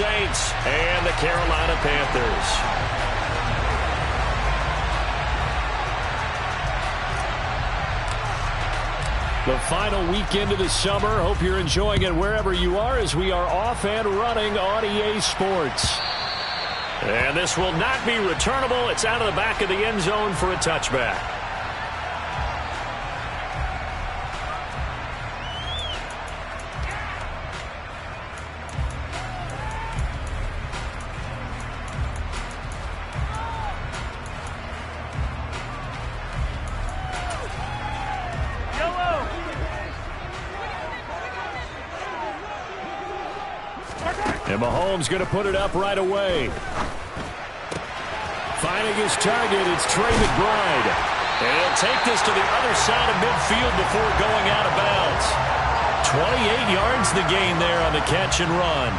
Saints and the Carolina Panthers. The final weekend of the summer. Hope you're enjoying it wherever you are as we are off and running on EA Sports. And this will not be returnable. It's out of the back of the end zone for a touchback. And Mahomes going to put it up right away. Finding his target, it's Trey McBride. And he'll take this to the other side of midfield before going out of bounds. 28 yards the gain there on the catch and run.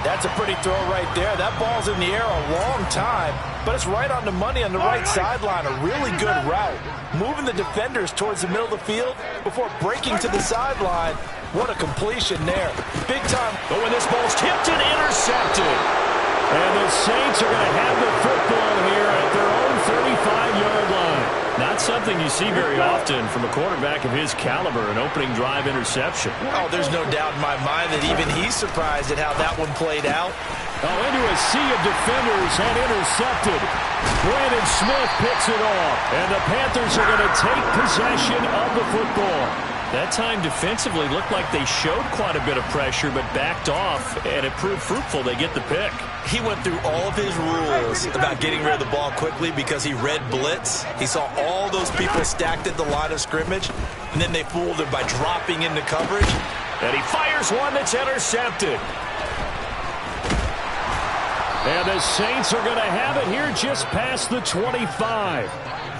That's a pretty throw right there. That ball's in the air a long time, but it's right on the money on the right sideline. A really good route. Moving the defenders towards the middle of the field before breaking to the sideline. What a completion there. Big time. But when this ball's tipped and intercepted. And the Saints are going to have the football here at their own 35-yard line. Not something you see very often from a quarterback of his caliber, an opening drive interception. Oh, there's no doubt in my mind that even he's surprised at how that one played out. Oh, into a sea of defenders and intercepted. Brandon Smith picks it off. And the Panthers are going to take possession of the football. That time defensively looked like they showed quite a bit of pressure but backed off, and it proved fruitful. They get the pick. He went through all of his rules about getting rid of the ball quickly because he read blitz. He saw all those people stacked at the line of scrimmage, and then they fooled him by dropping into coverage. And he fires one that's intercepted. And the Saints are going to have it here just past the 25.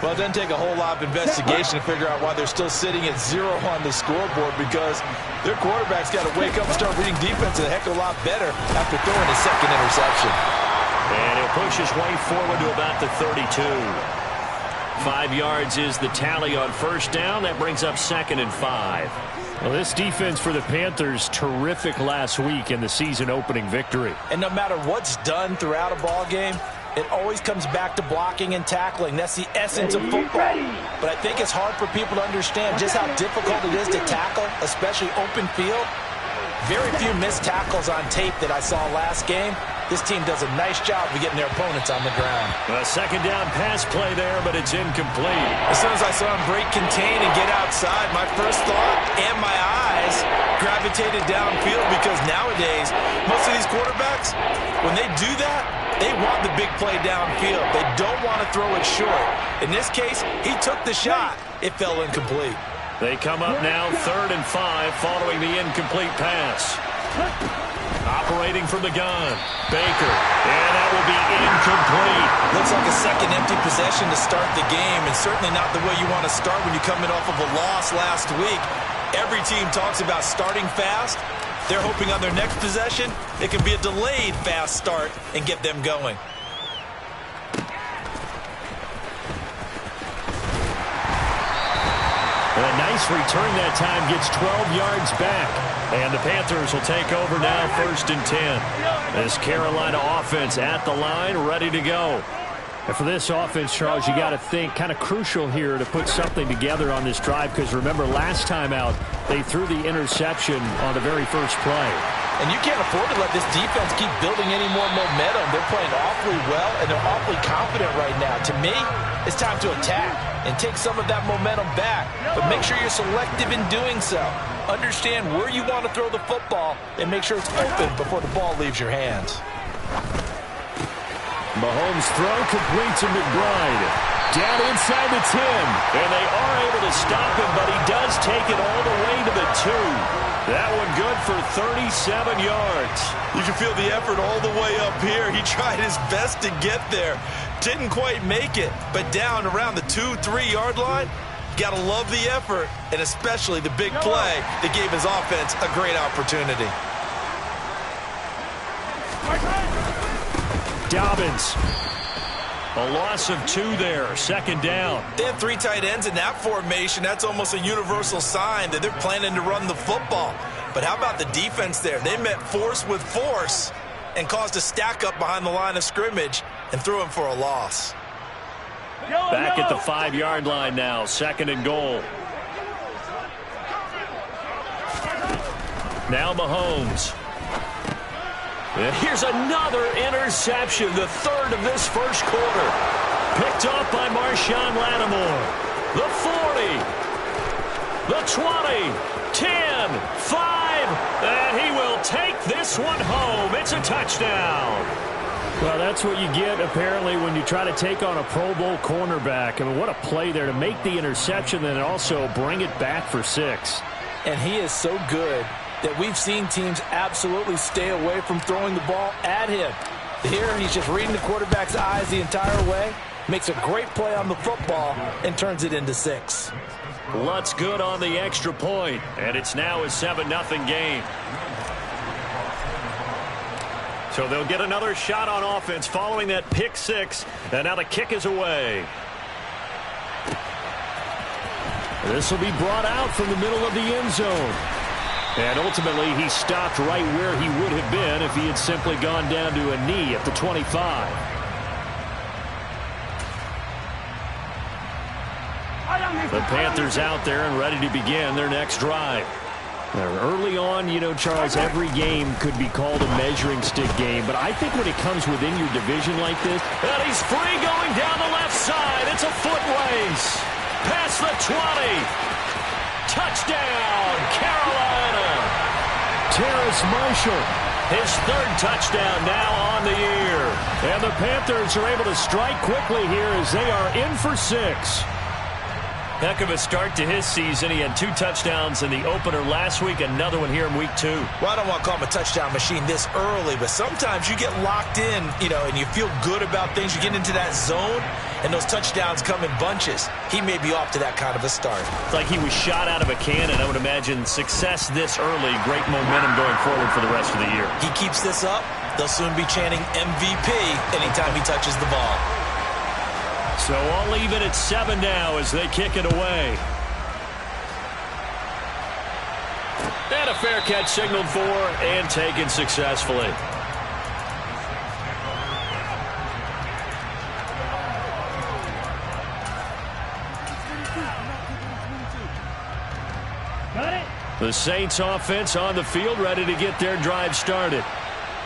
Well, it doesn't take a whole lot of investigation to figure out why they're still sitting at 0 on the scoreboard, because their quarterback's got to wake up and start reading defense a heck of a lot better after throwing his second interception. And he'll push his way forward to about the 32. 5 yards is the tally on first down. That brings up 2nd and 5. Well, this defense for the Panthers, terrific last week in the season-opening victory. And no matter what's done throughout a ball game, it always comes back to blocking and tackling. That's the essence of football. But I think it's hard for people to understand just how difficult it is to tackle, especially open field. Very few missed tackles on tape that I saw last game. This team does a nice job of getting their opponents on the ground. A second down pass play there, but it's incomplete. As soon as I saw him break contain and get outside, my first thought and my eyes gravitated downfield, because nowadays, most of these quarterbacks, when they do that, they want the big play downfield. They don't want to throw it short. In this case, he took the shot. It fell incomplete. They come up now 3rd and 5 following the incomplete pass. Operating from the gun. Baker. And that will be incomplete. Looks like a second empty possession to start the game, and certainly not the way you want to start when you're coming off of a loss last week. Every team talks about starting fast. They're hoping on their next possession, it can be a delayed fast start and get them going. And a nice return that time, gets 12 yards back. And the Panthers will take over now 1st and 10. This Carolina offense at the line, ready to go. And for this offense, Charles, you got to think kind of crucial here to put something together on this drive, because remember last time out, they threw the interception on the very first play. And you can't afford to let this defense keep building any more momentum. They're playing awfully well, and they're awfully confident right now. To me, it's time to attack and take some of that momentum back. But make sure you're selective in doing so. Understand where you want to throw the football and make sure it's open before the ball leaves your hands. Mahomes' throw complete to McBride. Down inside the 10. And they are able to stop him, but he does take it all the way to the 2. That one good for 37 yards. You can feel the effort all the way up here. He tried his best to get there. Didn't quite make it, but down around the 2-3 yard line, gotta love the effort, and especially the big play that gave his offense a great opportunity. Dobbins. A loss of 2 there, 2nd down. They have 3 tight ends in that formation. That's almost a universal sign that they're planning to run the football. But how about the defense there? They met force with force. and caused a stack up behind the line of scrimmage and threw him for a loss. Back at the 5-yard line now, 2nd and goal. Now Mahomes. And here's another interception, the 3rd of this first quarter. Picked up by Marshawn Lattimore. The 40, the 20, 10, 5, and he will take this one home. It's a touchdown. Well, that's what you get, apparently, when you try to take on a Pro Bowl cornerback. I mean, what a play there to make the interception and also bring it back for 6. And he is so good that we've seen teams absolutely stay away from throwing the ball at him. Here, he's just reading the quarterback's eyes the entire way, makes a great play on the football, and turns it into 6. Lutz good on the extra point, and it's now a 7-0 game. So they'll get another shot on offense following that pick 6, and now the kick is away. This will be brought out from the middle of the end zone. And ultimately, he stopped right where he would have been if he had simply gone down to a knee at the 25. The Panthers out there and ready to begin their next drive. Now, early on, you know, Charles, every game could be called a measuring stick game. But I think when it comes within your division like this, and he's free going down the left side. It's a foot race. Past the 20. Touchdown, Carolina. Terrace Marshall. His 3rd touchdown now on the year. And the Panthers are able to strike quickly here as they are in for 6. Heck of a start to his season. He had 2 touchdowns in the opener last week, another one here in week 2. Well, I don't want to call him a touchdown machine this early, but sometimes you get locked in, you know, and you feel good about things. You get into that zone, and those touchdowns come in bunches. He may be off to that kind of a start. It's like he was shot out of a cannon. I would imagine success this early, great momentum going forward for the rest of the year. He keeps this up, they'll soon be chanting MVP anytime he touches the ball. So I'll leave it at 7 now as they kick it away. And a fair catch signaled for and taken successfully. The Saints offense on the field ready to get their drive started.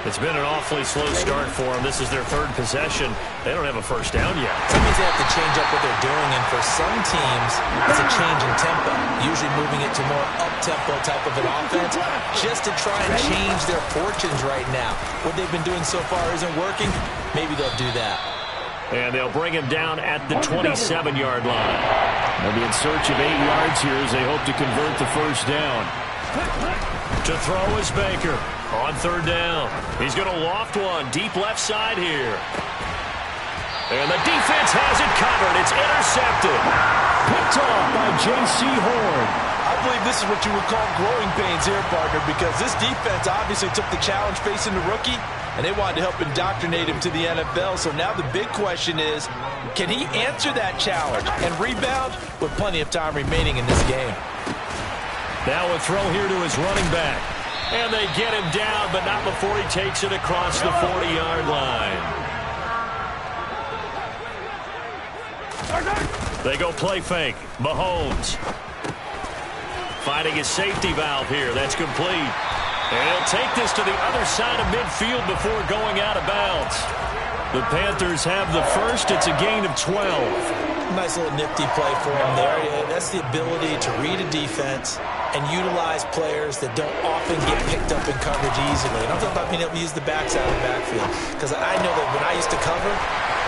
It's been an awfully slow start for them. This is their 3rd possession. They don't have a first down yet. That means they have to change up what they're doing, and for some teams, it's a change in tempo, usually moving it to more up-tempo type of an offense, just to try and change their fortunes right now. What they've been doing so far isn't working. Maybe they'll do that. And they'll bring him down at the 27-yard line. They'll be in search of 8 yards here as they hope to convert the first down. To throw is Baker. On 3rd down. He's going to loft one deep left side here. And the defense has it covered. It's intercepted. Picked off by J.C. Horn. I believe this is what you would call growing pains here, partner, because this defense obviously took the challenge facing the rookie, and they wanted to help indoctrinate him to the NFL. So now the big question is, can he answer that challenge and rebound with plenty of time remaining in this game? Now a throw here to his running back. And they get him down, but not before he takes it across the 40-yard line. They go play fake. Mahomes finding his safety valve here. That's complete. And he'll take this to the other side of midfield before going out of bounds. The Panthers have the first. It's a gain of 12. Nice little nifty play for him there. Yeah, that's the ability to read a defense and utilize players that don't often get picked up in coverage easily. And I'm talking about being able to use the backside of the backfield. Because I know that when I used to cover,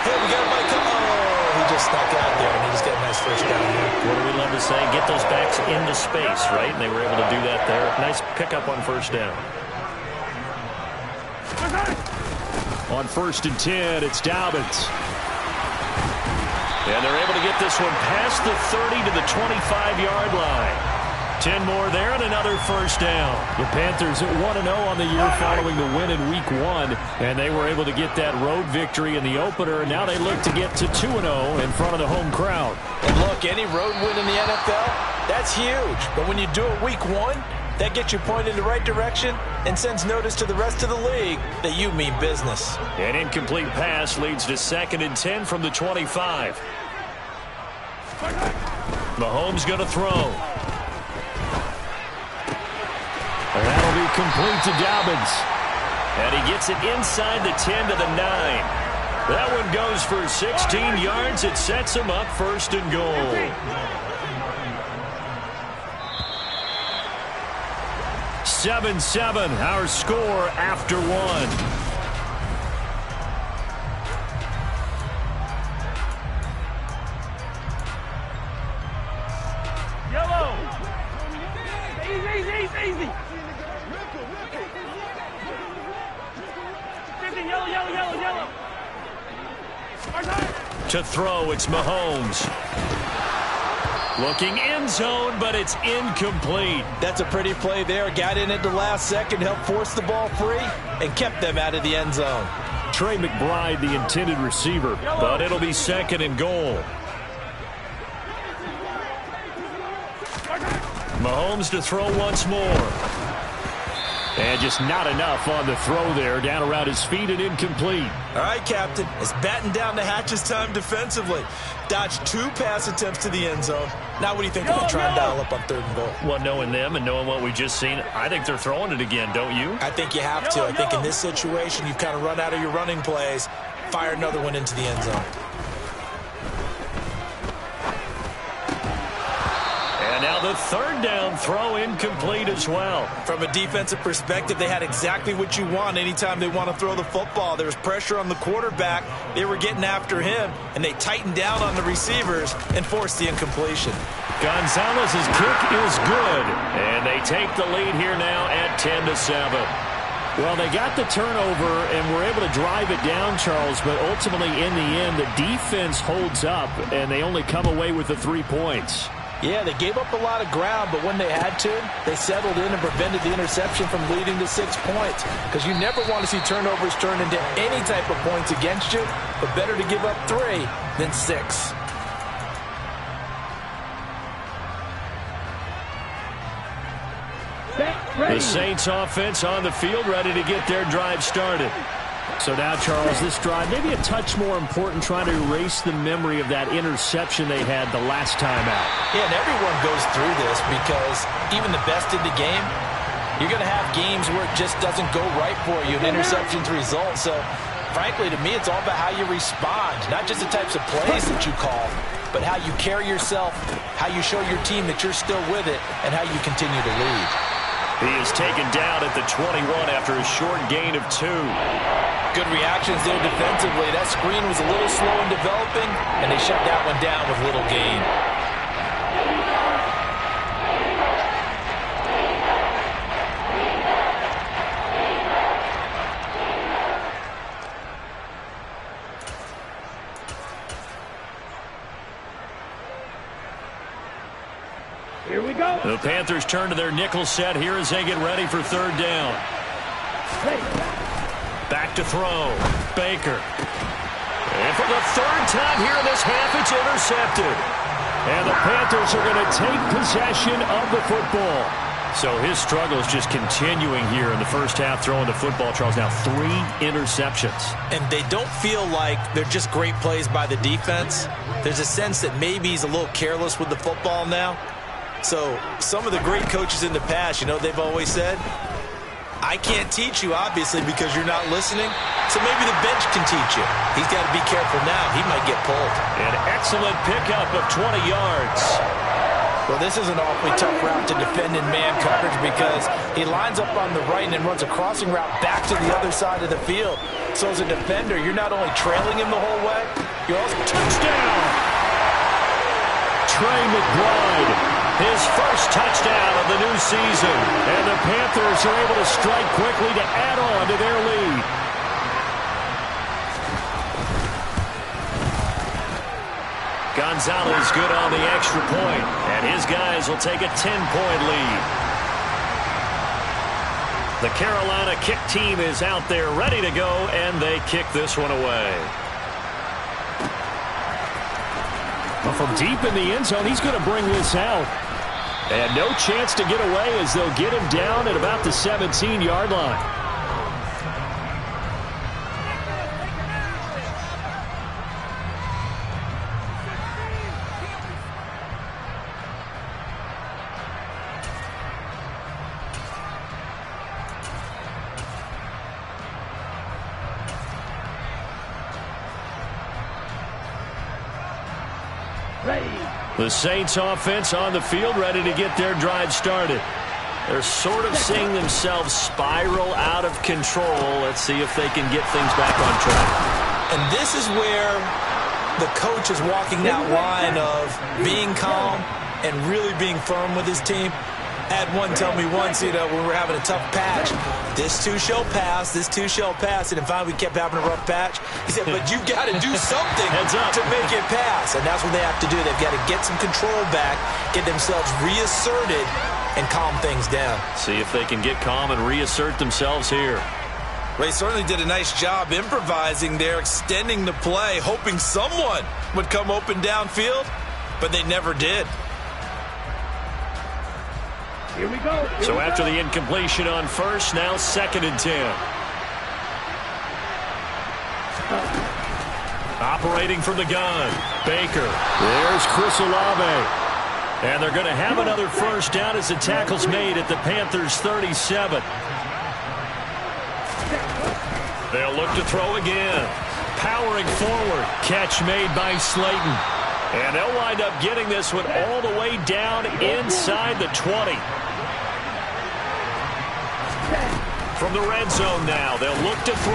hey, we got a come. Oh, he just snuck out there, and he just got a nice first down here. What do we love to say? Get those backs into space, right? And they were able to do that there. Nice pickup on first down. On 1st and 10, it's Dobbins. And they're able to get this one past the 30 to the 25-yard line. 10 more there and another first down. The Panthers at 1-0 on the year following the win in Week 1, and they were able to get that road victory in the opener, and now they look to get to 2-0 in front of the home crowd. And look, any road win in the NFL, that's huge. But when you do it Week 1, That gets you pointed in the right direction and sends notice to the rest of the league that you mean business. An incomplete pass leads to 2nd and 10 from the 25. Mahomes going to throw. And that'll be complete to Dobbins. And he gets it inside the 10 to the 9. That one goes for 16 yards. It sets him up 1st and goal. 7-7, our score after 1. Yellow. Easy. Yellow. To throw, it's Mahomes. Looking end zone, but it's incomplete. That's a pretty play there. Got in at the last second, helped force the ball free, and kept them out of the end zone. Trey McBride, the intended receiver, but it'll be 2nd and goal. Mahomes to throw once more. And just not enough on the throw there. Down around his feet and incomplete. All right, Captain. It's batten down the hatches time defensively. Dodged 2 pass attempts to the end zone. Now what do you think they're going to try and dial up on 3rd and goal? Well, knowing them and knowing what we just seen, I think they're throwing it again, don't you? I think you have to. I think in this situation, you've kind of run out of your running plays. Fire another one into the end zone. And now the 3rd down throw incomplete as well. From a defensive perspective, they had exactly what you want anytime they want to throw the football. There was pressure on the quarterback. They were getting after him, and they tightened down on the receivers and forced the incompletion. Gonzalez's kick is good, and they take the lead here now at 10-7. Well, they got the turnover and were able to drive it down, Charles, but ultimately in the end, the defense holds up, and they only come away with the 3 points. Yeah, they gave up a lot of ground, but when they had to, they settled in and prevented the interception from leading to 6 points. Because you never want to see turnovers turn into any type of points against you, but better to give up 3 than 6. The Saints offense on the field, ready to get their drive started. So now, Charles, this drive maybe a touch more important, trying to erase the memory of that interception they had the last time out. Yeah, and everyone goes through this because even the best in the game, you're going to have games where it just doesn't go right for you, and interceptions result. So, frankly, to me, it's all about how you respond, not just the types of plays that you call, but how you carry yourself, how you show your team that you're still with it, and how you continue to lead. He is taken down at the 21 after a short gain of 2. Good reactions there defensively. That screen was a little slow in developing, and they shut that one down with little gain. Here we go. The Panthers turn to their nickel set here as they get ready for 3rd down. Back to throw. Baker. And for the 3rd time here in this half, it's intercepted. And the Panthers are going to take possession of the football. So his struggle is just continuing here in the first half, throwing the football, Charles. Now 3 interceptions. And they don't feel like they're just great plays by the defense. There's a sense that maybe he's a little careless with the football now. So some of the great coaches in the past, you know, they've always said, I can't teach you, obviously, because you're not listening. So maybe the bench can teach you. He's got to be careful now. He might get pulled. An excellent pickup of 20 yards. Well, this is an awfully tough route to defend in man coverage because he lines up on the right and then runs a crossing route back to the other side of the field. So as a defender, you're not only trailing him the whole way, you're also... Touchdown! Trey McBride. His first touchdown of the new season. And the Panthers are able to strike quickly to add on to their lead. Gonzalez good on the extra point. And his guys will take a 10-point lead. The Carolina kick team is out there ready to go, and they kick this one away. Well, from deep in the end zone, he's going to bring this out. And no chance to get away as they'll get him down at about the 17-yard line. The Saints offense on the field, ready to get their drive started. They're sort of seeing themselves spiral out of control. Let's see if they can get things back on track. And this is where the coach is walking that line of being calm and really being firm with his team. I had one tell me once, when we were having a tough patch, this too shall pass, this too shall pass. And finally we kept having a rough patch. He said, but you've got to do something to make it pass. And that's what they have to do. They've got to get some control back, get themselves reasserted, and calm things down. See if they can get calm and reassert themselves here. Ray certainly did a nice job improvising there, extending the play, hoping someone would come open downfield, but they never did. Here we go. So after the incompletion on first, now 2nd and 10. Operating from the gun, Baker. There's Chris Olave. And they're going to have another first down as the tackle's made at the Panthers' 37. They'll look to throw again. Powering forward. Catch made by Slayton. And they'll wind up getting this one all the way down inside the 20. From the red zone now, they'll look to throw.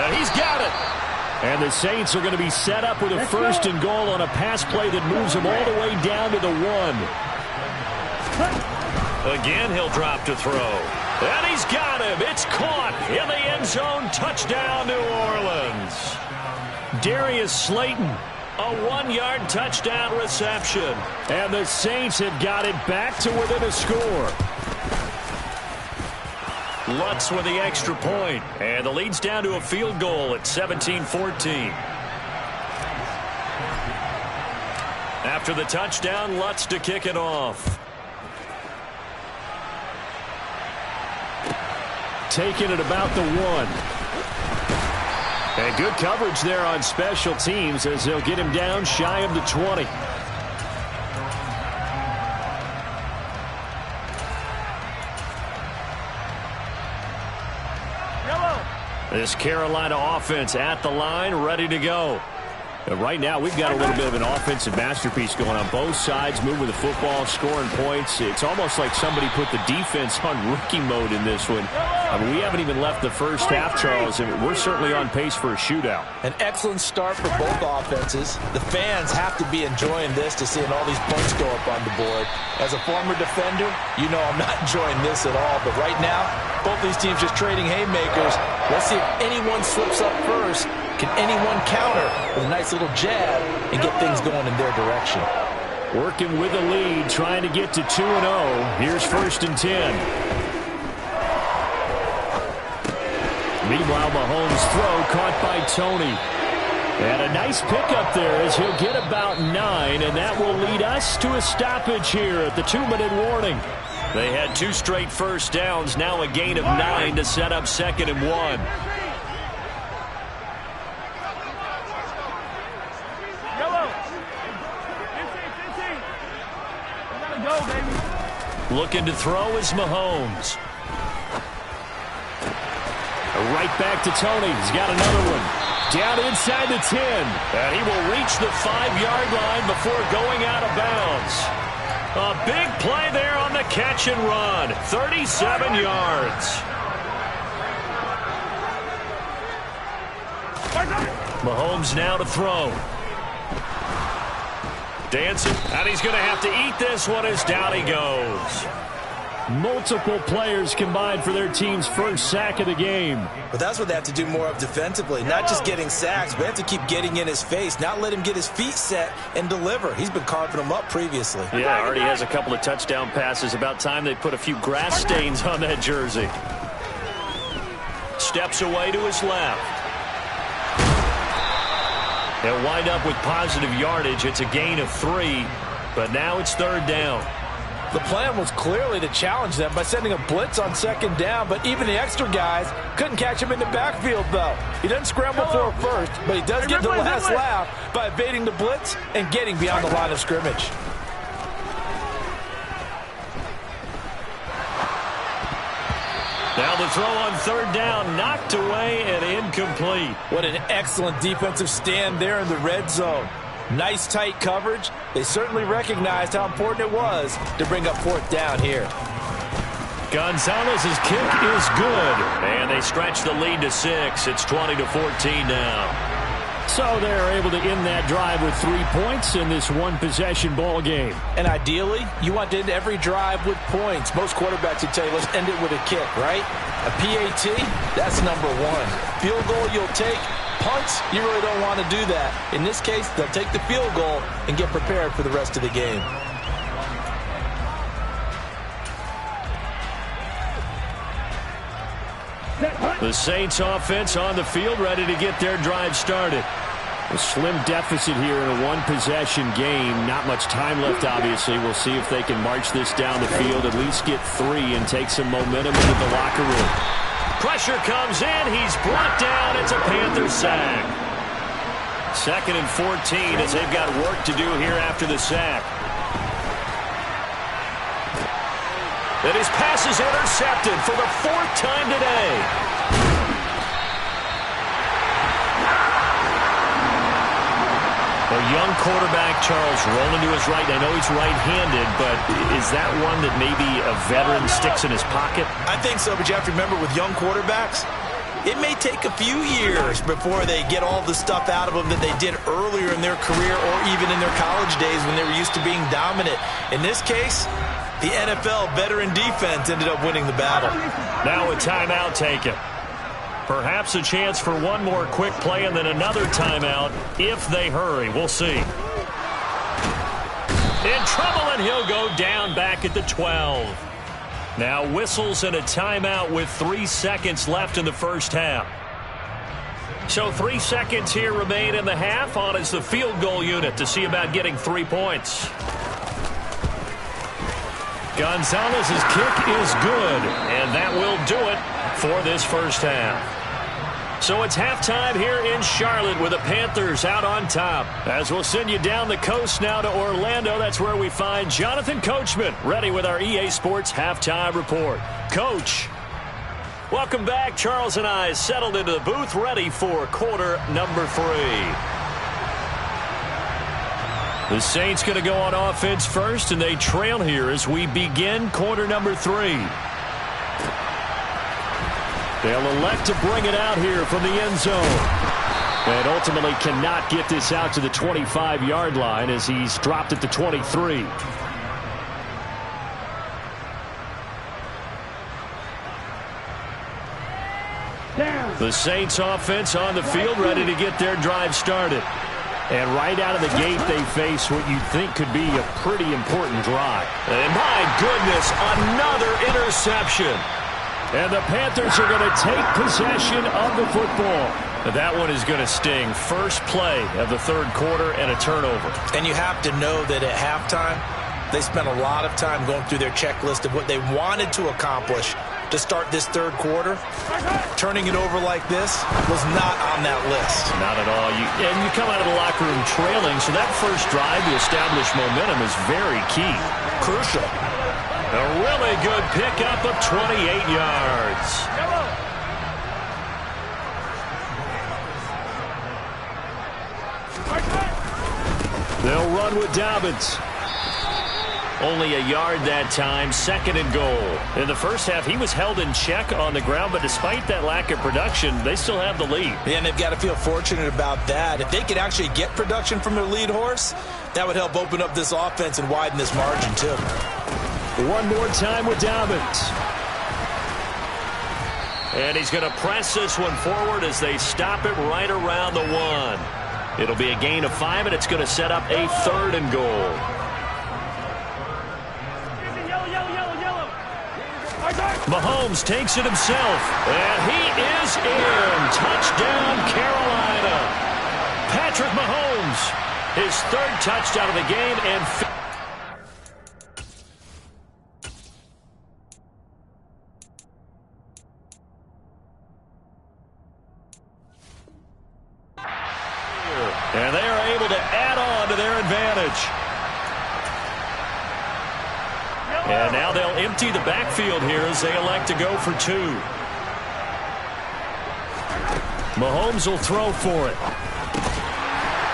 And he's got it. And the Saints are going to be set up with a 1st and goal on a pass play that moves them all the way down to the 1. Again, he'll drop to throw. And he's got him. It's caught in the end zone. Touchdown, New Orleans. Darius Slayton, a 1-yard touchdown reception. And the Saints have got it back to within a score. Lutz with the extra point. And the lead's down to a field goal at 17-14. After the touchdown, Lutz to kick it off. Taking it about the 1. And good coverage there on special teams as they'll get him down shy of the 20. This Carolina offense at the line, ready to go. Right now, we've got a little bit of an offensive masterpiece going on both sides, moving the football, scoring points. It's almost like somebody put the defense on rookie mode in this one. I mean, we haven't even left the first half, Charles, and we're certainly on pace for a shootout. An excellent start for both offenses. The fans have to be enjoying this to seeing all these points go up on the board. As a former defender, you know I'm not enjoying this at all. But right now, both these teams just trading haymakers. Let's see if anyone slips up first. Can anyone counter with a nice little jab and get things going in their direction? Working with a lead, trying to get to 2-0. Here's 1st and 10. Meanwhile, Mahomes' throw caught by Tony. And a nice pickup there as he'll get about 9, and that will lead us to a stoppage here at the 2-minute warning. They had 2 straight first downs, now a gain of 9 to set up 2nd and 1. Looking to throw is Mahomes. Right back to Tony. He's got another one. Down inside the 10. And he will reach the 5-yard line before going out of bounds. A big play there on the catch and run. 37 yards. Mahomes now to throw. Dancing, and he's going to have to eat this one as down he goes. Multiple players combined for their team's first sack of the game. But that's what they have to do more of defensively. Not just getting sacks, but they have to keep getting in his face, not let him get his feet set and deliver. He's been carving them up previously. Yeah, already has a couple of touchdown passes. About time they put a few grass stains on that jersey. Steps away to his left. They'll wind up with positive yardage. It's a gain of 3, but now it's 3rd down. The plan was clearly to challenge them by sending a blitz on second down, but even the extra guys couldn't catch him in the backfield, though. He doesn't scramble for a first, but he does get the last laugh by evading the blitz and getting beyond the line of scrimmage. Now the throw on third down, knocked away and incomplete. What an excellent defensive stand there in the red zone. Nice tight coverage. They certainly recognized how important it was to bring up fourth down here. Gonzalez's kick is good, and they stretch the lead to 6. It's 20-14 now. So they're able to end that drive with 3 points in this one-possession ball game. And ideally, you want to end every drive with points. Most quarterbacks would tell you, let's end it with a kick, right? A PAT, that's number one. Field goal you'll take. Punts, you really don't want to do that. In this case, they'll take the field goal and get prepared for the rest of the game. The Saints offense on the field, ready to get their drive started. A slim deficit here in a one-possession game. Not much time left, obviously. We'll see if they can march this down the field, at least get 3, and take some momentum into the locker room. Pressure comes in. He's brought down. It's a Panther sack. 2nd and 14 as they've got work to do here after the sack. And his pass is intercepted for the 4th time today. A young quarterback, Charles, rolling to his right. I know he's right-handed, but is that one that maybe a veteran sticks in his pocket? I think so, but you have to remember with young quarterbacks, it may take a few years before they get all the stuff out of them that they did earlier in their career or even in their college days when they were used to being dominant. In this case, the NFL veteran defense ended up winning the battle. Now a timeout taken. Perhaps a chance for one more quick play and then another timeout if they hurry. We'll see. In trouble, and he'll go down back at the 12. Now whistles and a timeout with 3 seconds left in the first half. So 3 seconds here remain in the half. On is the field goal unit to see about getting 3 points. Gonzalez's kick is good, and that will do it for this first half. So it's halftime here in Charlotte with the Panthers out on top. As we'll send you down the coast now to Orlando, that's where we find Jonathan Coachman, ready with our EA Sports Halftime Report. Coach, welcome back. Charles and I settled into the booth, ready for quarter number 3. The Saints going to go on offense first, and they trail here as we begin quarter number 3. They'll elect to bring it out here from the end zone. And ultimately cannot get this out to the 25-yard line as he's dropped at the 23. The Saints offense on the field, ready to get their drive started. And right out of the gate, they face what you'd think could be a pretty important drive. And my goodness, another interception. And the Panthers are going to take possession of the football. That one is going to sting. First play of the third quarter and a turnover. And you have to know that at halftime, they spent a lot of time going through their checklist of what they wanted to accomplish to start this third quarter. Turning it over like this was not on that list. Not at all. And you come out of the locker room trailing, so that first drive to establish momentum is very key. Crucial. A really good pickup of 28 yards. They'll run with Dobbins. Only a yard that time, 2nd and goal. In the first half, he was held in check on the ground, but despite that lack of production, they still have the lead. Yeah, and they've got to feel fortunate about that. If they could actually get production from their lead horse, that would help open up this offense and widen this margin, too. One more time with Dobbins. And he's going to press this one forward as they stop it right around the 1. It'll be a gain of 5, and it's going to set up a 3rd and goal. Mahomes takes it himself, and he is in. Touchdown, Carolina. Patrick Mahomes, his 3rd touchdown of the game, and And they are able to add on to their advantage. And now they'll empty the backfield here as they elect to go for 2. Mahomes will throw for it.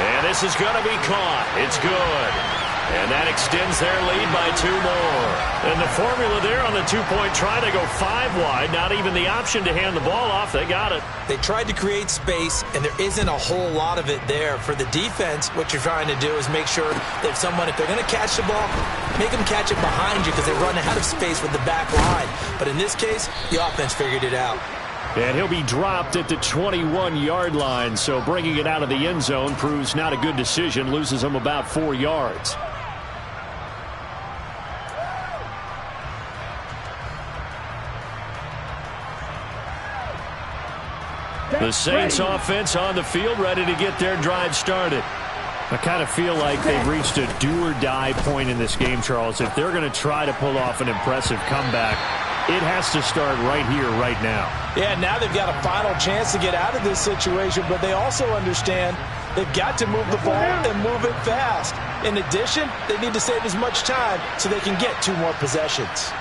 And this is going to be caught. It's good. And that extends their lead by 2 more. And the formula there on the 2-point try to go 5 wide. Not even the option to hand the ball off. They got it. They tried to create space, and there isn't a whole lot of it there. For the defense, what you're trying to do is make sure that if they're going to catch the ball, make them catch it behind you because they run out of space with the back line. But in this case, the offense figured it out. And he'll be dropped at the 21-yard line, so bringing it out of the end zone proves not a good decision, loses him about 4 yards. The Saints offense on the field, ready to get their drive started. I kind of feel like they've reached a do-or-die point in this game, Charles. If they're going to try to pull off an impressive comeback, it has to start right here, right now. Yeah, now they've got a final chance to get out of this situation, but they also understand they've got to move the ball and move it fast. In addition, they need to save as much time so they can get 2 more possessions.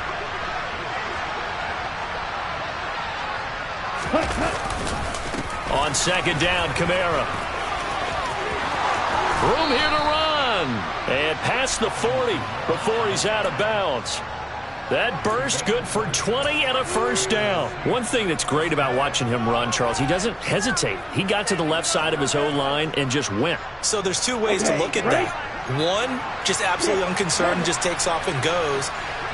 On second down, Kamara. Room here to run. And past the 40 before he's out of bounds. That burst good for 20 and a first down. One thing that's great about watching him run, Charles, he doesn't hesitate. He got to the left side of his own line and just went. So there's 2 ways to look at that. One, just absolutely unconcerned, just takes off and goes.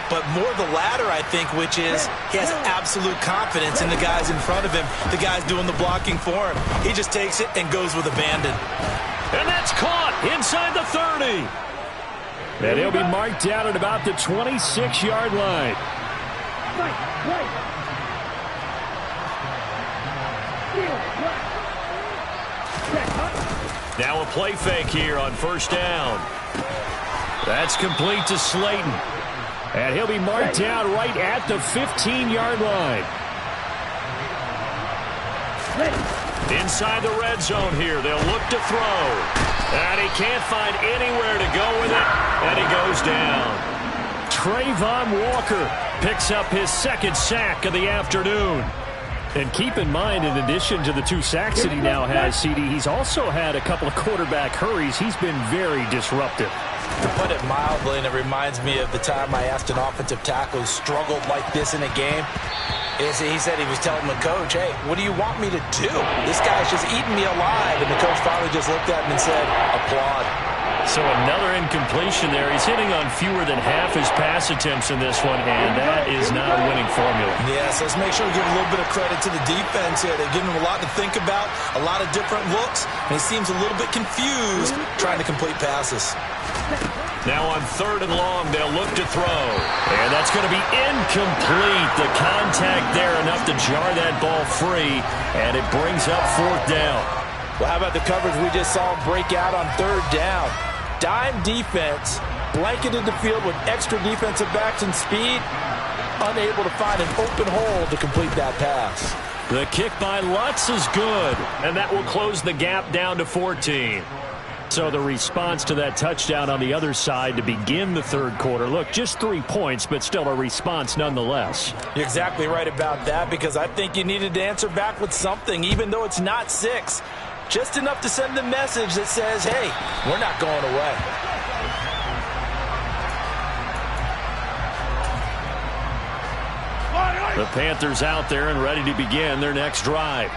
But more the latter, I think, which is he has absolute confidence in the guys in front of him, the guys doing the blocking for him. He just takes it and goes with abandon. And that's caught inside the 30. And he'll be marked down at about the 26-yard line. Now a play fake here on first down. That's complete to Slayton. And he'll be marked down right at the 15-yard line. Inside the red zone here, they'll look to throw. And he can't find anywhere to go with it, and he goes down. Trayvon Walker picks up his 2nd sack of the afternoon. And keep in mind, in addition to the 2 sacks that he now has, CD, he's also had a couple of quarterback hurries. He's been very disruptive. To put it mildly, and it reminds me of the time I asked an offensive tackle who struggled like this in a game. He said he was telling the coach, hey, what do you want me to do? This guy's just eating me alive. And the coach finally just looked at him and said, applaud. So another incompletion there. He's hitting on fewer than half his pass attempts in this one, and that is not a winning formula. Yes, let's make sure we give a little bit of credit to the defense here. They're giving him a lot to think about, a lot of different looks, and he seems a little bit confused trying to complete passes. Now on 3rd and long, they'll look to throw. And that's going to be incomplete. The contact there enough to jar that ball free, and it brings up 4th down. Well, how about the coverage we just saw break out on 3rd down? Dime defense, blanketed the field with extra defensive backs and speed, unable to find an open hole to complete that pass. The kick by Lutz is good, and that will close the gap down to 14. So the response to that touchdown on the other side to begin the 3rd quarter. Look, just 3 points, but still a response nonetheless. You're exactly right about that, because I think you needed to answer back with something, even though it's not 6. Just enough to send the message that says, hey, we're not going away. The Panthers out there and ready to begin their next drive.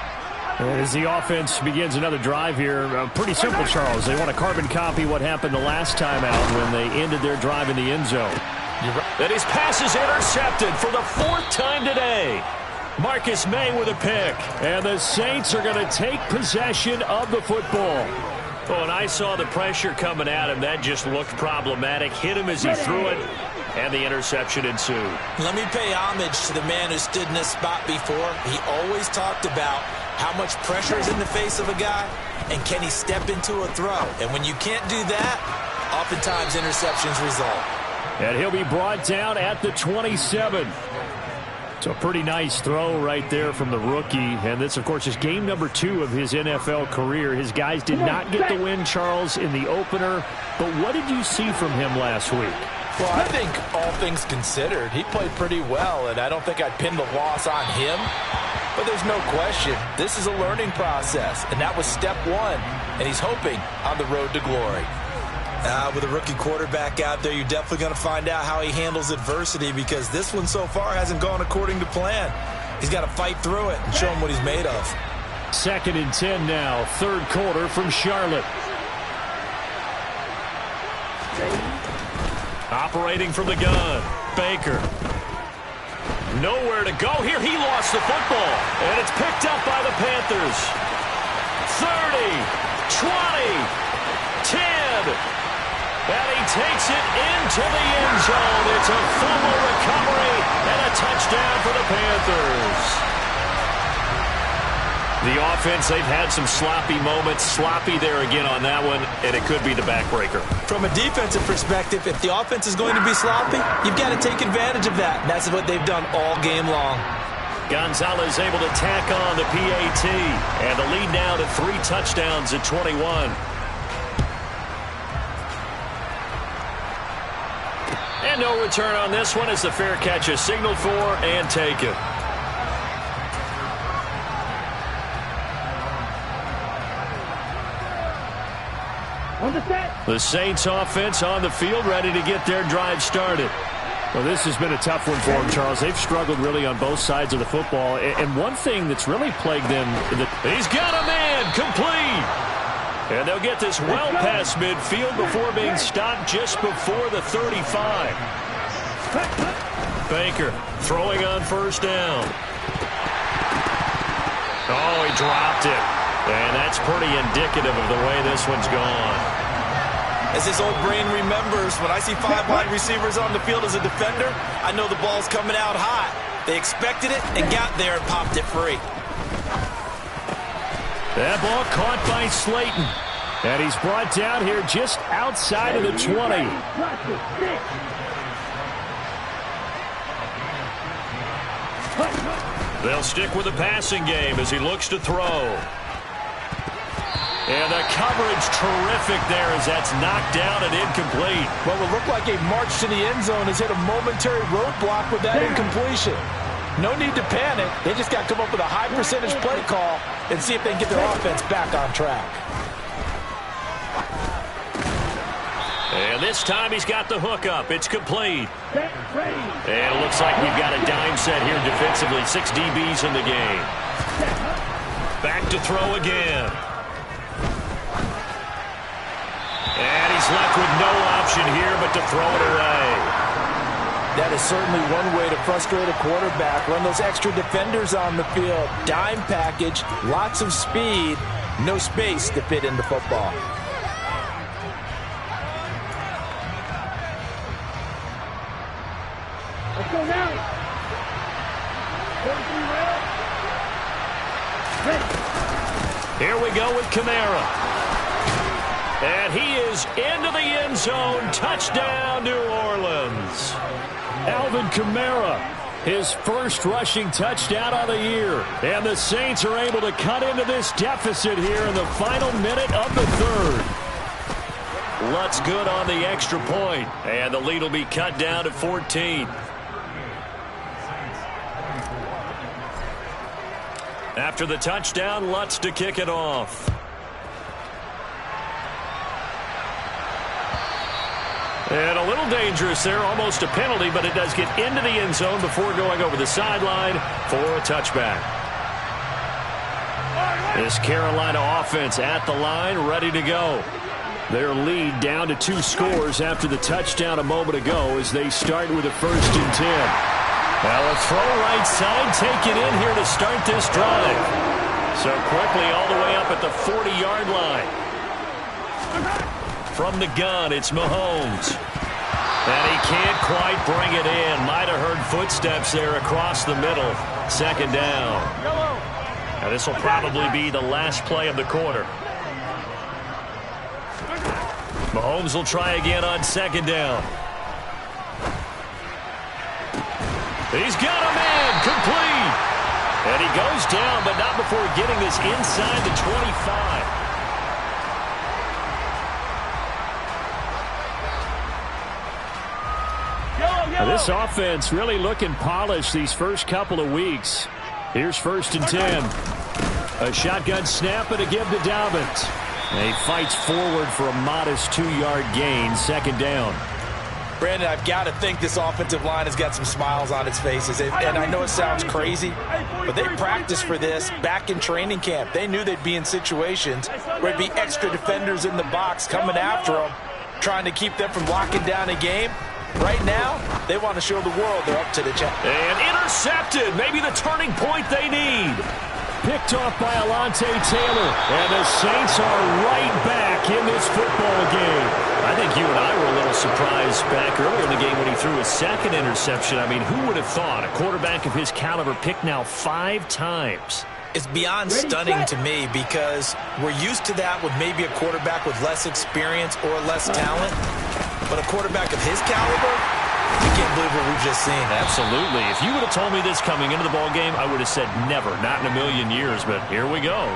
As the offense begins another drive here, pretty simple, Charles. They want to carbon copy what happened the last time out when they ended their drive in the end zone. And his pass is intercepted for the 4th time today. Marcus May with a pick. And the Saints are going to take possession of the football. Oh, and I saw the pressure coming at him. That just looked problematic. Hit him as he threw it, and the interception ensued. Let me pay homage to the man who stood in this spot before. He always talked about how much pressure is in the face of a guy, and can he step into a throw? And when you can't do that, oftentimes interceptions result. And he'll be brought down at the 27. So a pretty nice throw right there from the rookie. And this, of course, is game number 2 of his NFL career. His guys did not get the win, Charles, in the opener. But what did you see from him last week? Well, I think all things considered, he played pretty well, and I don't think I'd pin the loss on him. But there's no question, this is a learning process, and that was step 1, and he's hoping on the road to glory. With a rookie quarterback out there, you're definitely going to find out how he handles adversity, because this one so far hasn't gone according to plan. He's got to fight through it and show him what he's made of. 2nd and 10 now, 3rd quarter from Charlotte. Operating from the gun, Baker. Nowhere to go here. He lost the football, and it's picked up by the Panthers. 30, 20, 10. And he takes it into the end zone. It's a fumble recovery and a touchdown for the Panthers. The offense, they've had some sloppy moments. Sloppy there again on that one, and it could be the backbreaker. From a defensive perspective, if the offense is going to be sloppy, you've got to take advantage of that. And that's what they've done all game long. Gonzalez able to tack on the PAT, and the lead now to 3 touchdowns at 21. And no return on this one as the fair catch is signaled for and taken. The Saints offense on the field, ready to get their drive started. Well, this has been a tough one for them, Charles. They've struggled really on both sides of the football. And one thing that's really plagued them, he's got a man complete. And they'll get this well past midfield before being stopped just before the 35. Baker throwing on 1st down. Oh, he dropped it. And that's pretty indicative of the way this one's gone. As his old brain remembers, when I see 5 wide receivers on the field as a defender, I know the ball's coming out hot. They expected it and got there and popped it free. That ball caught by Slayton. And he's brought down here just outside of the 20. They'll stick with the passing game as he looks to throw. And the coverage terrific there as that's knocked down and incomplete. What will look like a march to the end zone has hit a momentary roadblock with that incompletion. No need to panic. They just got to come up with a high percentage play call and see if they can get their offense back on track. And this time he's got the hook up. It's complete. And it looks like we've got a dime set here defensively. 6 DBs in the game. Back to throw again. And he's left with no option here but to throw it away. That is certainly one way to frustrate a quarterback. Run those extra defenders on the field. Dime package, lots of speed, no space to fit in the football. Let's go now. Here we go with Kamara. And he is into the end zone. Touchdown, New Orleans. Alvin Kamara, his first rushing touchdown of the year. And the Saints are able to cut into this deficit here in the final minute of the 3rd. Lutz good on the extra point. And the lead will be cut down to 14. After the touchdown, Lutz to kick it off. And a little dangerous there, almost a penalty, but it does get into the end zone before going over the sideline for a touchback. This Carolina offense at the line, ready to go. Their lead down to 2 scores after the touchdown a moment ago as they start with a 1st and 10. Well, a throw right side, take it in here to start this drive. So quickly all the way up at the 40-yard line. From the gun, it's Mahomes. And he can't quite bring it in. Might have heard footsteps there across the middle. 2nd down. Now this will probably be the last play of the quarter. Mahomes will try again on 2nd down. He's got a man complete. And he goes down, but not before getting this inside the 25. Now this offense really looking polished these first couple of weeks. Here's 1st and 10. A shotgun snap and a give to Dobbins. And he fights forward for a modest 2-yard gain, 2nd down. Brandon, I've got to think this offensive line has got some smiles on its faces. And I know it sounds crazy, but they practiced for this back in training camp. They knew they'd be in situations where there'd be extra defenders in the box coming after them, trying to keep them from locking down a game. Right now, they want to show the world they're up to the challenge. And intercepted. Maybe the turning point they need. Picked off by Alontae Taylor. And the Saints are right back in this football game. I think you and I were a little surprised back earlier in the game when he threw his 2nd interception. I mean, who would have thought a quarterback of his caliber picked now 5 times? It's beyond stunning to me because we're used to that with maybe a quarterback with less experience or less talent. But a quarterback of his caliber, I can't believe what we've just seen. Absolutely. If you would have told me this coming into the ballgame, I would have said never, not in a million years. But here we go.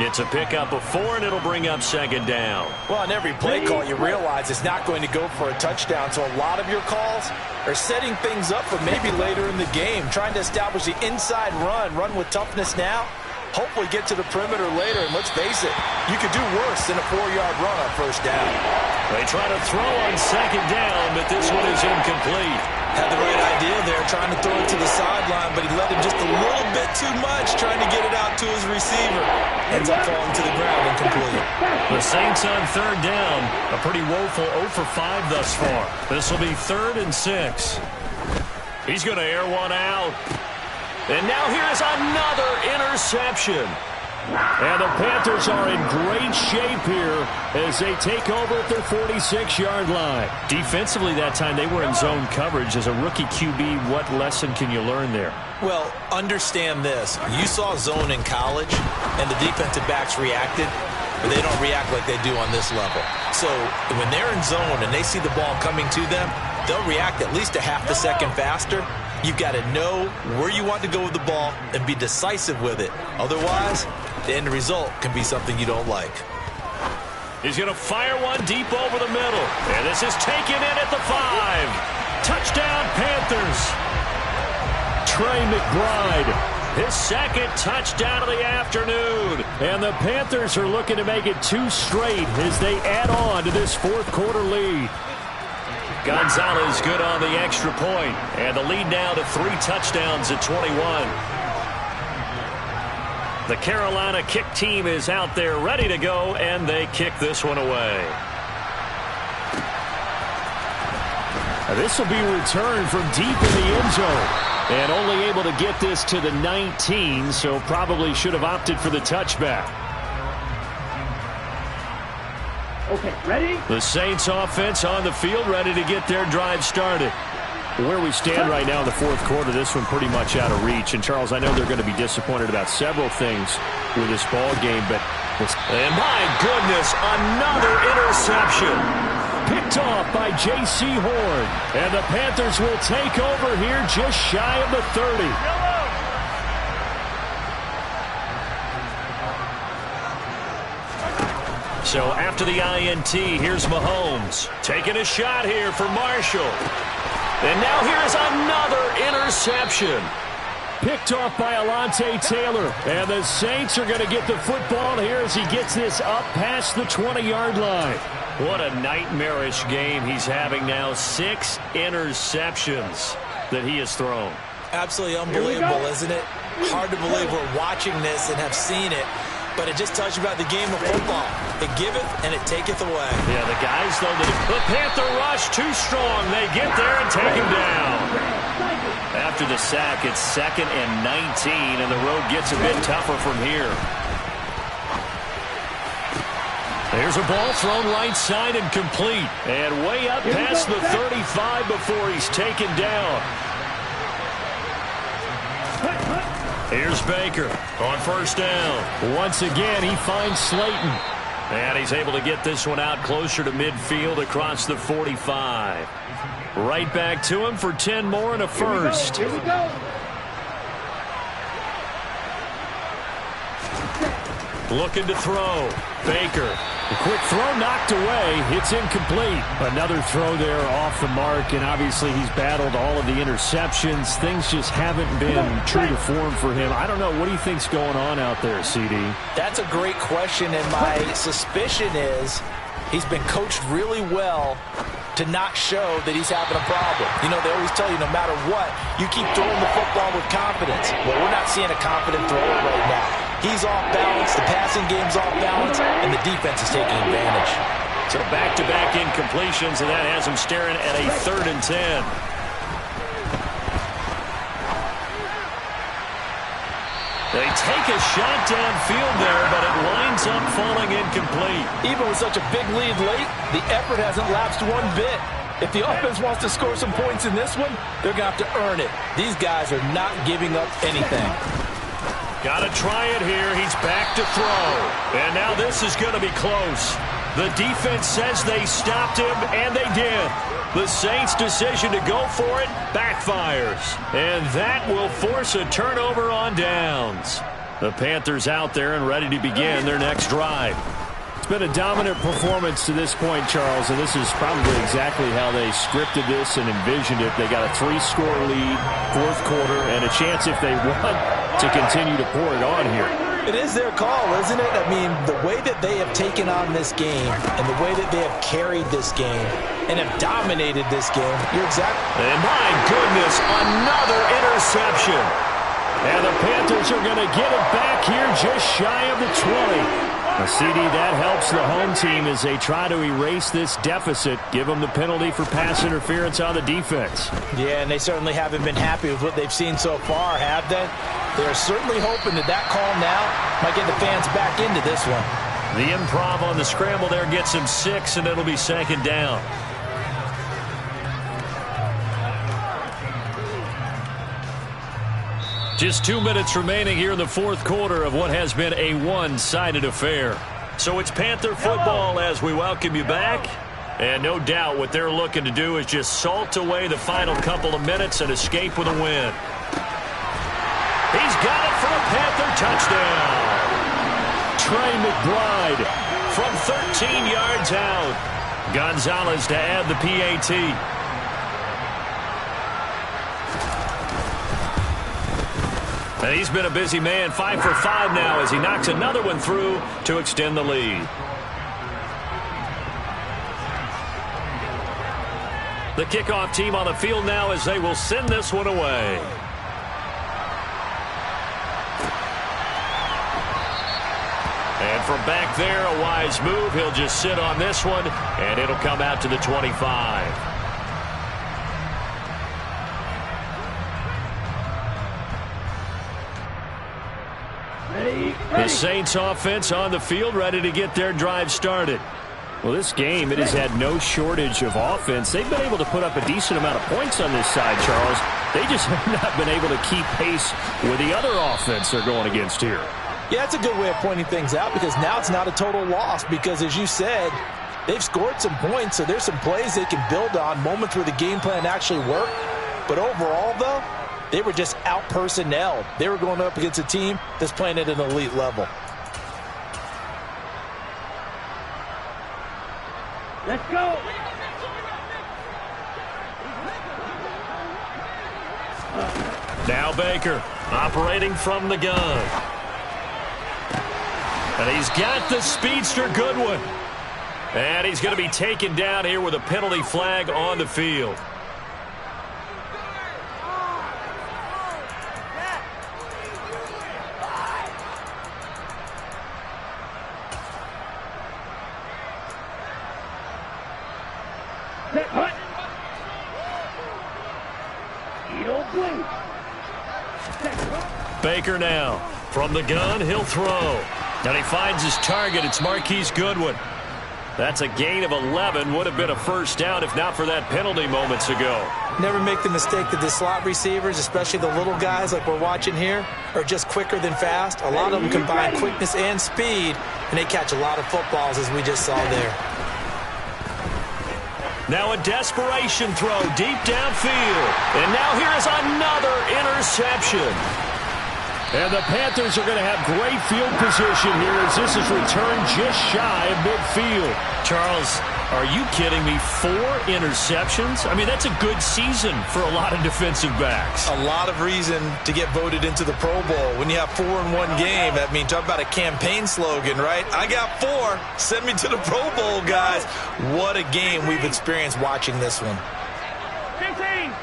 It's a pickup of 4, and it'll bring up 2nd down. Well, on every play call, you realize it's not going to go for a touchdown. So a lot of your calls are setting things up for maybe later in the game, trying to establish the inside run with toughness now, hopefully get to the perimeter later. And let's face it, you could do worse than a 4-yard run on 1st down. They try to throw on 2nd down, but this one is incomplete. Had the right idea there, trying to throw it to the sideline, but he let him just a little bit too much, trying to get it out to his receiver. Ends up falling to the ground incomplete. The Saints on 3rd down. A pretty woeful 0 for 5 thus far. This will be 3rd and 6. He's going to air one out. And now here's another interception. And the Panthers are in great shape here as they take over at their 46-yard line. Defensively that time, they were in zone coverage. As a rookie QB, what lesson can you learn there? Well, understand this. You saw zone in college, and the defensive backs reacted, but they don't react like they do on this level. So when they're in zone and they see the ball coming to them, they'll react at least a half a second faster. You've got to know where you want to go with the ball and be decisive with it. Otherwise, the end result can be something you don't like. He's going to fire one deep over the middle. And this is taken in at the 5. Touchdown, Panthers. Trey McBride, his 2nd touchdown of the afternoon. And the Panthers are looking to make it 2 straight as they add on to this 4th quarter lead. Gonzalez good on the extra point. And the lead now to 3 touchdowns at 21. The Carolina kick team is out there ready to go, and they kick this one away. Now this will be returned from deep in the end zone. And only able to get this to the 19, so probably should have opted for the touchback. Okay, ready? The Saints offense on the field, ready to get their drive started. Where we stand right now in the 4th quarter, this one pretty much out of reach. And, Charles, I know they're going to be disappointed about several things with this ball game, but and my goodness, another interception. Picked off by J.C. Horn. And the Panthers will take over here just shy of the 30. So after the INT, here's Mahomes. Taking a shot here for Marshall. And now here's another interception. Picked off by Alontae Taylor. And the Saints are going to get the football here as he gets this up past the 20-yard line. What a nightmarish game he's having now. 6 interceptions that he has thrown. Absolutely unbelievable, isn't it? Hard to believe we're watching this and have seen it. But it just tells you about the game of football. It giveth and it taketh away. Yeah, the guys, though, the Panther rush too strong. They get there and take him down. After the sack, it's 2nd and 19, and the road gets a bit tougher from here. There's a ball thrown right side and complete. And way up past the 35 before he's taken down. Here's Baker on 1st down. Once again, he finds Slayton. And he's able to get this one out closer to midfield across the 45. Right back to him for 10 more and a first. Here we go. Looking to throw. Baker. The quick throw knocked away. It's incomplete. Another throw there off the mark, and obviously he's battled all of the interceptions. Things just haven't been true to form for him. I don't know. What do you think's going on out there, CD? That's a great question, and my suspicion is he's been coached really well to not show that he's having a problem. You know, they always tell you no matter what, you keep throwing the football with confidence. Well, we're not seeing a confident thrower right now. He's off balance, the passing game's off balance, and the defense is taking advantage. So back-to-back incompletions, and that has him staring at a 3rd and 10. They take a shot downfield there, but it winds up falling incomplete. Even with such a big lead late, the effort hasn't lapsed one bit. If the offense wants to score some points in this one, they're going to have to earn it. These guys are not giving up anything. Got to try it here. He's back to throw. And now this is going to be close. The defense says they stopped him, and they did. The Saints' decision to go for it backfires. And that will force a turnover on downs. The Panthers out there and ready to begin their next drive. It's been a dominant performance to this point, Charles, and this is probably exactly how they scripted this and envisioned it. They got a 3-score lead, 4th quarter, and a chance if they want to continue to pour it on here. It is their call, isn't it? I mean, the way that they have taken on this game and the way that they have carried this game and have dominated this game, you're exactly... And my goodness, another interception. And the Panthers are going to get it back here just shy of the 20. A CD, that helps the home team as they try to erase this deficit, give them the penalty for pass interference on the defense. Yeah, and they certainly haven't been happy with what they've seen so far, have they? They're certainly hoping that that call now might get the fans back into this one. The improv on the scramble there gets him 6, and it'll be 2nd down. Just 2 minutes remaining here in the 4th quarter of what has been a one-sided affair. So it's Panther football as we welcome you back. And no doubt what they're looking to do is just salt away the final couple of minutes and escape with a win. He's got it for a Panther touchdown. Trey McBride from 13 yards out. Gonzalez to add the PAT. And he's been a busy man, 5 for 5 now as he knocks another one through to extend the lead. The kickoff team on the field now as they will send this one away. And from back there, a wise move. He'll just sit on this one, and it'll come out to the 25. The Saints offense on the field ready to get their drive started. Well, this game, it has had no shortage of offense. They've been able to put up a decent amount of points on this side, Charles. They just have not been able to keep pace with the other offense they're going against here. Yeah, that's a good way of pointing things out because now it's not a total loss because, as you said, they've scored some points, so there's some plays they can build on, moments where the game plan actually worked. But overall, though, they were just out-personnelled. They were going up against a team that's playing at an elite level. Let's go. Now Baker operating from the gun. And he's got the speedster Goodwin. And he's going to be taken down here with a penalty flag on the field. Baker now from the gun, he'll throw. And he finds his target. It's Marquise Goodwin. That's a gain of 11. Would have been a first down if not for that penalty moments ago. Never make the mistake that the slot receivers, especially the little guys like we're watching here, are just quicker than fast. A lot of them combine quickness and speed, and they catch a lot of footballs, as we just saw there. Now a desperation throw deep downfield. And now here is another interception. And the Panthers are going to have great field position here as this is returned just shy of midfield. Charles, are you kidding me? 4 interceptions? I mean, that's a good season for a lot of defensive backs. A lot of reason to get voted into the Pro Bowl. When you have 4 in one game, I mean, talk about a campaign slogan, right? I got 4. Send me to the Pro Bowl, guys. What a game we've experienced watching this one. 15.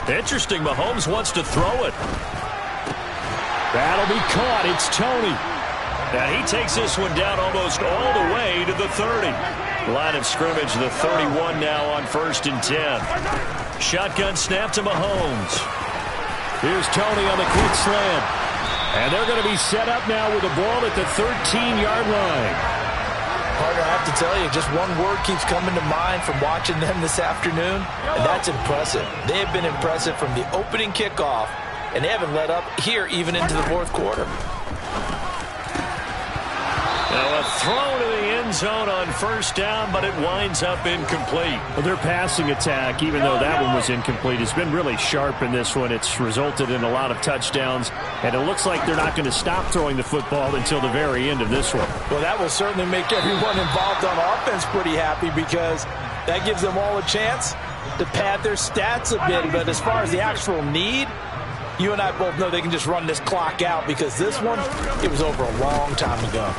Interesting. Mahomes wants to throw it. That'll be caught. It's Tony. And he takes this one down almost all the way to the 30. Line of scrimmage, the 31 now on 1st and 10. Shotgun snap to Mahomes. Here's Tony on the quick slant. And they're going to be set up now with the ball at the 13-yard line. Partner, I have to tell you, just one word keeps coming to mind from watching them this afternoon, and that's impressive. They have been impressive from the opening kickoff, and they haven't let up here even into the 4th quarter. Now a throw to the end zone on 1st down, but it winds up incomplete. Well, their passing attack, even though that one was incomplete, has been really sharp in this one. It's resulted in a lot of touchdowns, and it looks like they're not going to stop throwing the football until the very end of this one. Well, that will certainly make everyone involved on offense pretty happy because that gives them all a chance to pad their stats a bit. But as far as the actual need, you and I both know they can just run this clock out because this one, it was over a long time ago.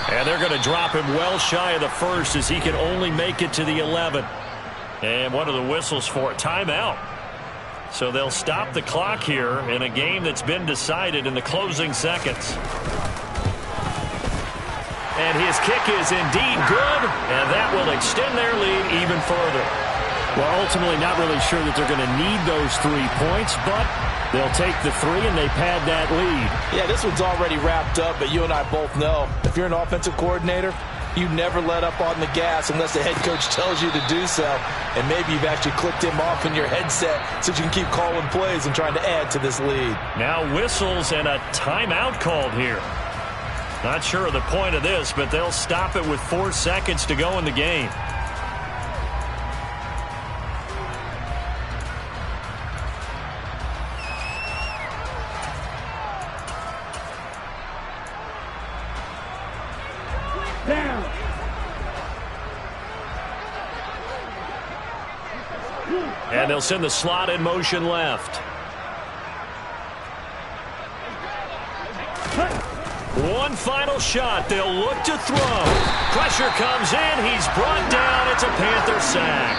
And they're going to drop him well shy of the 1st as he can only make it to the 11. And one of the whistles for a timeout. So they'll stop the clock here in a game that's been decided in the closing seconds. And his kick is indeed good, and that will extend their lead even further. Well, ultimately not really sure that they're going to need those 3 points, but they'll take the 3 and they pad that lead. Yeah, this one's already wrapped up, but you and I both know if you're an offensive coordinator, you never let up on the gas unless the head coach tells you to do so. And maybe you've actually clicked him off in your headset so you can keep calling plays and trying to add to this lead. Now whistles and a timeout called here. Not sure of the point of this, but they'll stop it with 4 seconds to go in the game. Down. And they'll send the slot in motion left. One final shot. They'll look to throw. Pressure comes in. He's brought down. It's a Panther sack.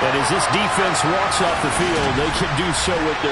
And as this defense walks off the field, they can do so with their